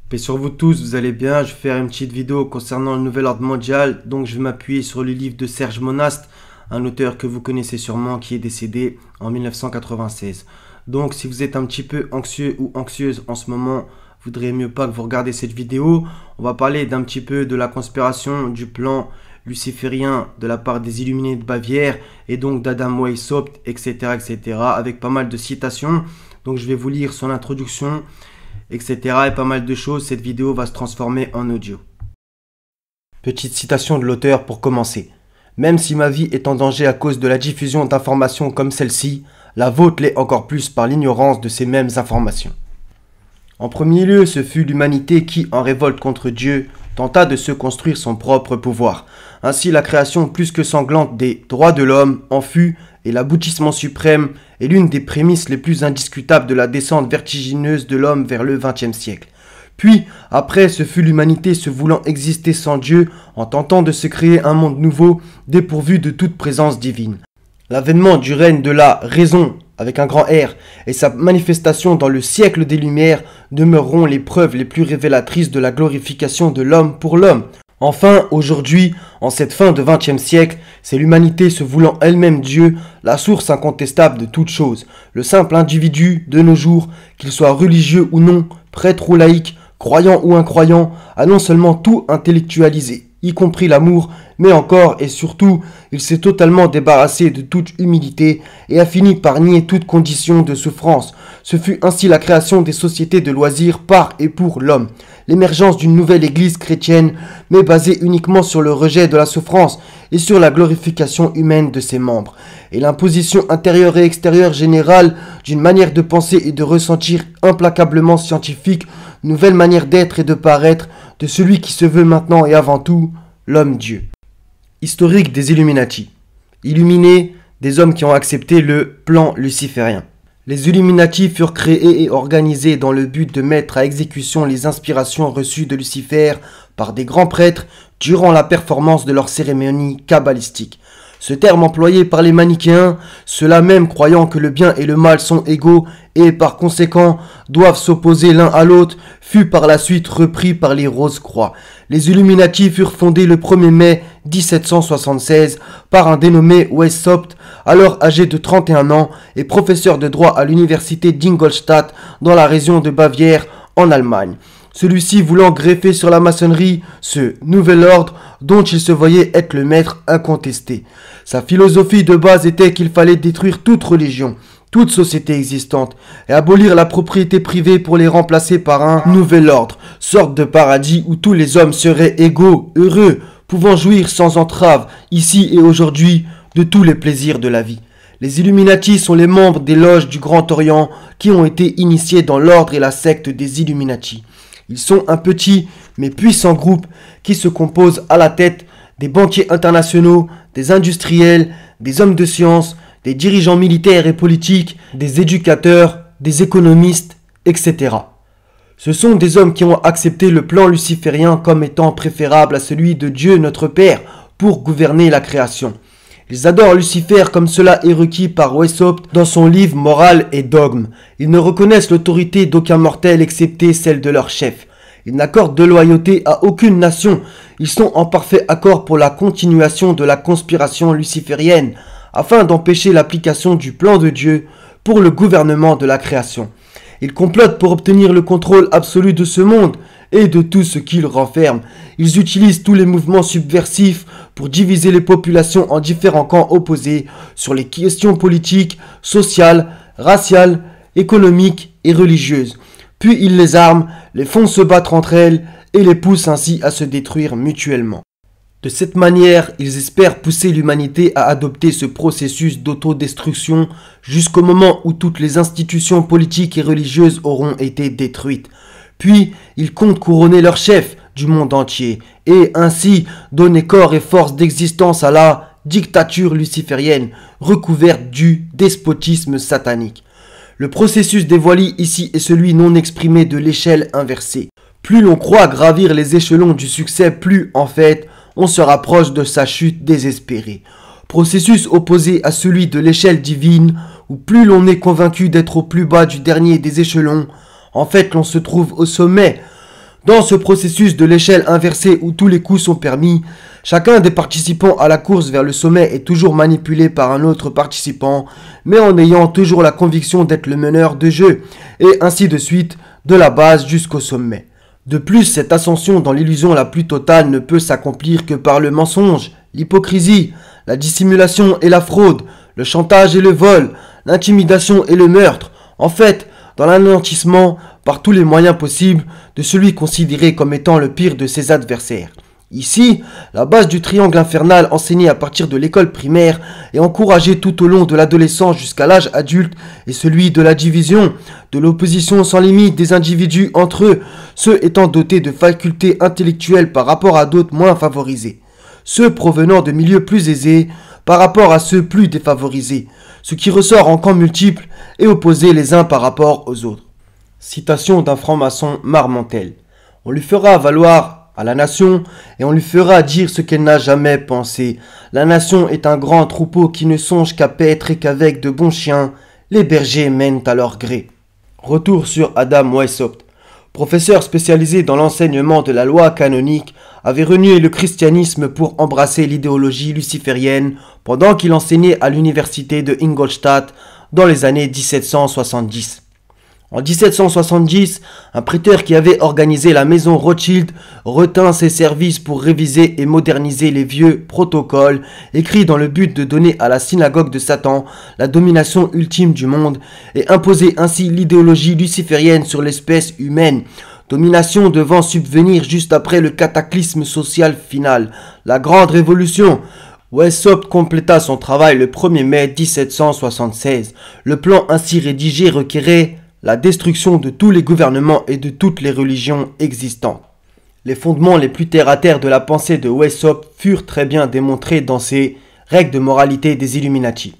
Paix sur vous tous, vous allez bien. Je vais faire une petite vidéo concernant le nouvel ordre mondial. Donc je vais m'appuyer sur le livre de Serge Monast, un auteur que vous connaissez sûrement qui est décédé en 1996. Donc si vous êtes un petit peu anxieux ou anxieuse en ce moment, vous voudriez mieux pas que vous regardez cette vidéo. On va parler d'un petit peu de la conspiration du plan luciférien de la part des Illuminés de Bavière et donc d'Adam Weishaupt, etc., avec pas mal de citations. Donc je vais vous lire son introduction, etc. et pas mal de choses. Cette vidéo va se transformer en audio. Petite citation de l'auteur pour commencer. Même si ma vie est en danger à cause de la diffusion d'informations comme celle-ci, la vôtre l'est encore plus par l'ignorance de ces mêmes informations. En premier lieu, ce fut l'humanité qui, en révolte contre Dieu, tenta de se construire son propre pouvoir. Ainsi, la création plus que sanglante des droits de l'homme en fut, et l'aboutissement suprême est l'une des prémices les plus indiscutables de la descente vertigineuse de l'homme vers le XXe siècle. Puis, après, ce fut l'humanité se voulant exister sans Dieu, en tentant de se créer un monde nouveau, dépourvu de toute présence divine. L'avènement du règne de la raison, avec un grand R, et sa manifestation dans le siècle des Lumières demeureront les preuves les plus révélatrices de la glorification de l'homme pour l'homme. Enfin, aujourd'hui, en cette fin de XXe siècle, c'est l'humanité se voulant elle-même Dieu, la source incontestable de toute chose. Le simple individu, de nos jours, qu'il soit religieux ou non, prêtre ou laïque, croyant ou incroyant, a non seulement tout intellectualisé, y compris l'amour, mais encore et surtout, il s'est totalement débarrassé de toute humilité et a fini par nier toute condition de souffrance. Ce fut ainsi la création des sociétés de loisirs par et pour l'homme, l'émergence d'une nouvelle église chrétienne, mais basée uniquement sur le rejet de la souffrance et sur la glorification humaine de ses membres, et l'imposition intérieure et extérieure générale d'une manière de penser et de ressentir implacablement scientifique, nouvelle manière d'être et de paraître de celui qui se veut maintenant et avant tout l'homme-dieu. Historique des Illuminati. Illuminés, des hommes qui ont accepté le plan luciférien. Les Illuminati furent créés et organisés dans le but de mettre à exécution les inspirations reçues de Lucifer par des grands prêtres durant la performance de leurs cérémonies kabbalistiques. Ce terme employé par les manichéens, ceux-là même croyant que le bien et le mal sont égaux et par conséquent doivent s'opposer l'un à l'autre, fut par la suite repris par les Rose-Croix. Les Illuminati furent fondés le 1er mai 1776 par un dénommé Weishaupt, alors âgé de 31 ans et professeur de droit à l'université d'Ingolstadt dans la région de Bavière en Allemagne. Celui-ci voulant greffer sur la maçonnerie ce nouvel ordre dont il se voyait être le maître incontesté. Sa philosophie de base était qu'il fallait détruire toute religion, toute société existante, et abolir la propriété privée pour les remplacer par un nouvel ordre, sorte de paradis où tous les hommes seraient égaux, heureux, pouvant jouir sans entrave, ici et aujourd'hui, de tous les plaisirs de la vie. Les Illuminati sont les membres des loges du Grand Orient qui ont été initiés dans l'ordre et la secte des Illuminati. Ils sont un petit mais puissant groupe qui se compose à la tête des banquiers internationaux, des industriels, des hommes de science, des dirigeants militaires et politiques, des éducateurs, des économistes, etc. Ce sont des hommes qui ont accepté le plan luciférien comme étant préférable à celui de Dieu notre Père pour gouverner la création. Ils adorent Lucifer comme cela est requis par Weishaupt dans son livre Morale et Dogme. Ils ne reconnaissent l'autorité d'aucun mortel excepté celle de leur chef. Ils n'accordent de loyauté à aucune nation. Ils sont en parfait accord pour la continuation de la conspiration luciférienne afin d'empêcher l'application du plan de Dieu pour le gouvernement de la création. Ils complotent pour obtenir le contrôle absolu de ce monde et de tout ce qu'il renferme. Ils utilisent tous les mouvements subversifs pour diviser les populations en différents camps opposés sur les questions politiques, sociales, raciales, économiques et religieuses. Puis ils les arment, les font se battre entre elles et les poussent ainsi à se détruire mutuellement. De cette manière, ils espèrent pousser l'humanité à adopter ce processus d'autodestruction jusqu'au moment où toutes les institutions politiques et religieuses auront été détruites. Puis, ils comptent couronner leur chef du monde entier et ainsi donner corps et force d'existence à la dictature luciférienne recouverte du despotisme satanique. Le processus dévoilé ici est celui non exprimé de l'échelle inversée. Plus l'on croit gravir les échelons du succès, plus en fait on se rapproche de sa chute désespérée. Processus opposé à celui de l'échelle divine, où plus l'on est convaincu d'être au plus bas du dernier des échelons, en fait l'on se trouve au sommet Dans ce processus de l'échelle inversée où tous les coups sont permis, chacun des participants à la course vers le sommet est toujours manipulé par un autre participant, mais en ayant toujours la conviction d'être le meneur de jeu, et ainsi de suite, de la base jusqu'au sommet. De plus, cette ascension dans l'illusion la plus totale ne peut s'accomplir que par le mensonge, l'hypocrisie, la dissimulation et la fraude, le chantage et le vol, l'intimidation et le meurtre, en fait, dans l'anéantissement, par tous les moyens possibles, de celui considéré comme étant le pire de ses adversaires. Ici, la base du triangle infernal enseigné à partir de l'école primaire et encouragé tout au long de l'adolescence jusqu'à l'âge adulte est celui de la division, de l'opposition sans limite des individus entre eux, ceux étant dotés de facultés intellectuelles par rapport à d'autres moins favorisés, ceux provenant de milieux plus aisés par rapport à ceux plus défavorisés, ce qui ressort en camps multiples et opposés les uns par rapport aux autres. Citation d'un franc-maçon Marmontel. On lui fera valoir à la nation et on lui fera dire ce qu'elle n'a jamais pensé. La nation est un grand troupeau qui ne songe qu'à paître et qu'avec de bons chiens, les bergers mènent à leur gré. Retour sur Adam Weishaupt. Professeur spécialisé dans l'enseignement de la loi canonique, avait renié le christianisme pour embrasser l'idéologie luciférienne pendant qu'il enseignait à l'université de Ingolstadt dans les années 1770. En 1770, un prêteur qui avait organisé la maison Rothschild retint ses services pour réviser et moderniser les vieux protocoles écrits dans le but de donner à la synagogue de Satan la domination ultime du monde et imposer ainsi l'idéologie luciférienne sur l'espèce humaine, domination devant subvenir juste après le cataclysme social final, la grande révolution. Weishaupt compléta son travail le 1er mai 1776. Le plan ainsi rédigé requérait la destruction de tous les gouvernements et de toutes les religions existantes. Les fondements les plus terre-à-terre de la pensée de Weishaupt furent très bien démontrés dans ses règles de moralité des Illuminati.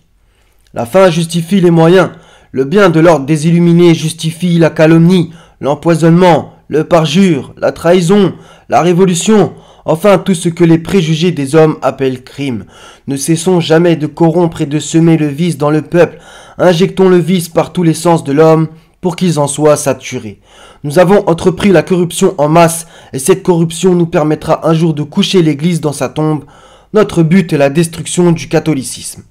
La fin justifie les moyens, le bien de l'ordre des illuminés justifie la calomnie, l'empoisonnement, le parjure, la trahison, la révolution, enfin tout ce que les préjugés des hommes appellent crime. Ne cessons jamais de corrompre et de semer le vice dans le peuple, injectons le vice par tous les sens de l'homme, pour qu'ils en soient saturés. Nous avons entrepris la corruption en masse, et cette corruption nous permettra un jour de coucher l'Église dans sa tombe. Notre but est la destruction du catholicisme.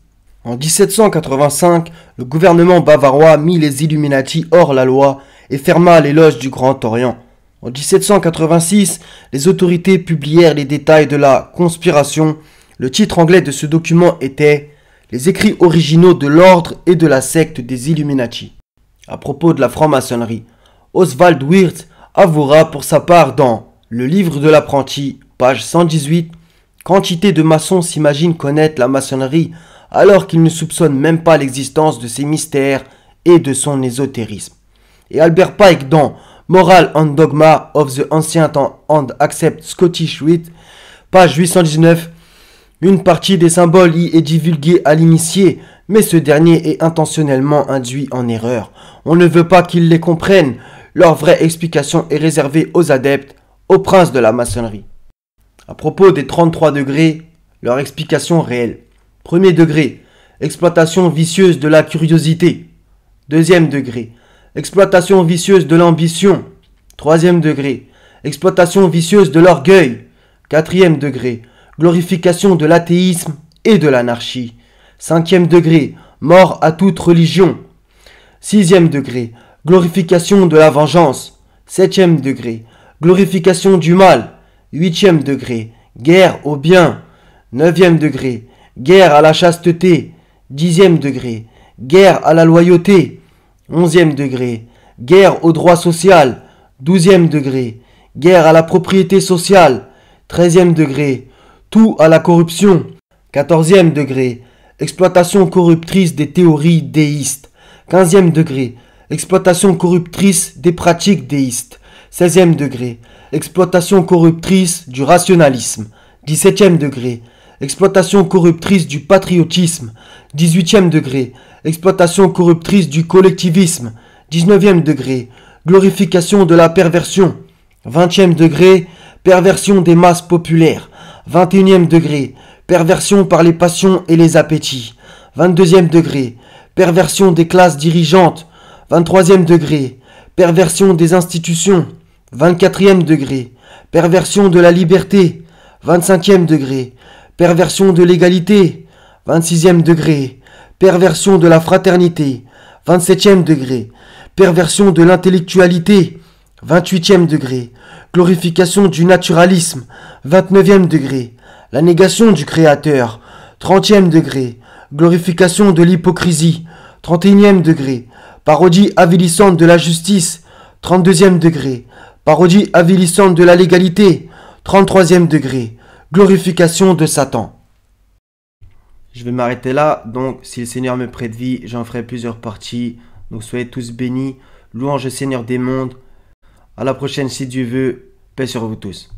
En 1785, le gouvernement bavarois mit les Illuminati hors la loi et ferma les loges du Grand Orient. En 1786, les autorités publièrent les détails de la conspiration. Le titre anglais de ce document était « Les écrits originaux de l'ordre et de la secte des Illuminati ». À propos de la franc-maçonnerie, Oswald Wirth avouera pour sa part dans Le livre de l'apprenti, page 118, « Quantité de maçons s'imaginent connaître la maçonnerie alors qu'ils ne soupçonnent même pas l'existence de ses mystères et de son ésotérisme. » Et Albert Pike dans Moral and Dogma of the Ancient and Accept Scottish Rite, page 819, une partie des symboles y est divulguée à l'initié, mais ce dernier est intentionnellement induit en erreur. On ne veut pas qu'ils les comprennent. Leur vraie explication est réservée aux adeptes, aux princes de la maçonnerie. À propos des 33 degrés, leur explication réelle. Premier degré, exploitation vicieuse de la curiosité. Deuxième degré, exploitation vicieuse de l'ambition. Troisième degré, exploitation vicieuse de l'orgueil. Quatrième degré, glorification de l'athéisme et de l'anarchie. Cinquième degré, mort à toute religion. Sixième degré, glorification de la vengeance. Septième degré, glorification du mal. Huitième degré, guerre au bien. Neuvième degré, guerre à la chasteté. Dixième degré, guerre à la loyauté. Onzième degré, guerre au droit social. Douzième degré, guerre à la propriété sociale. Treizième degré, tout à la corruption. Quatorzième degré, exploitation corruptrice des théories déistes. 15e degré, exploitation corruptrice des pratiques déistes. 16e degré, exploitation corruptrice du rationalisme. 17e degré, exploitation corruptrice du patriotisme. 18e degré, exploitation corruptrice du collectivisme. 19e degré, glorification de la perversion. 20e degré, perversion des masses populaires. 21e degré, perversion par les passions et les appétits. 22e degré, perversion des classes dirigeantes. 23e degré, perversion des institutions. 24e degré, perversion de la liberté. 25e degré, perversion de l'égalité. 26e degré, perversion de la fraternité. 27e degré, perversion de l'intellectualité. 28e degré, glorification du naturalisme. 29e degré, la négation du Créateur. 30e degré, glorification de l'hypocrisie. 31e degré, parodie avilissante de la justice. 32e degré, parodie avilissante de la légalité. 33e degré, glorification de Satan. Je vais m'arrêter là, donc si le Seigneur me prête vie, j'en ferai plusieurs parties. Donc soyez tous bénis, louange au Seigneur des mondes. À la prochaine si Dieu veut, paix sur vous tous.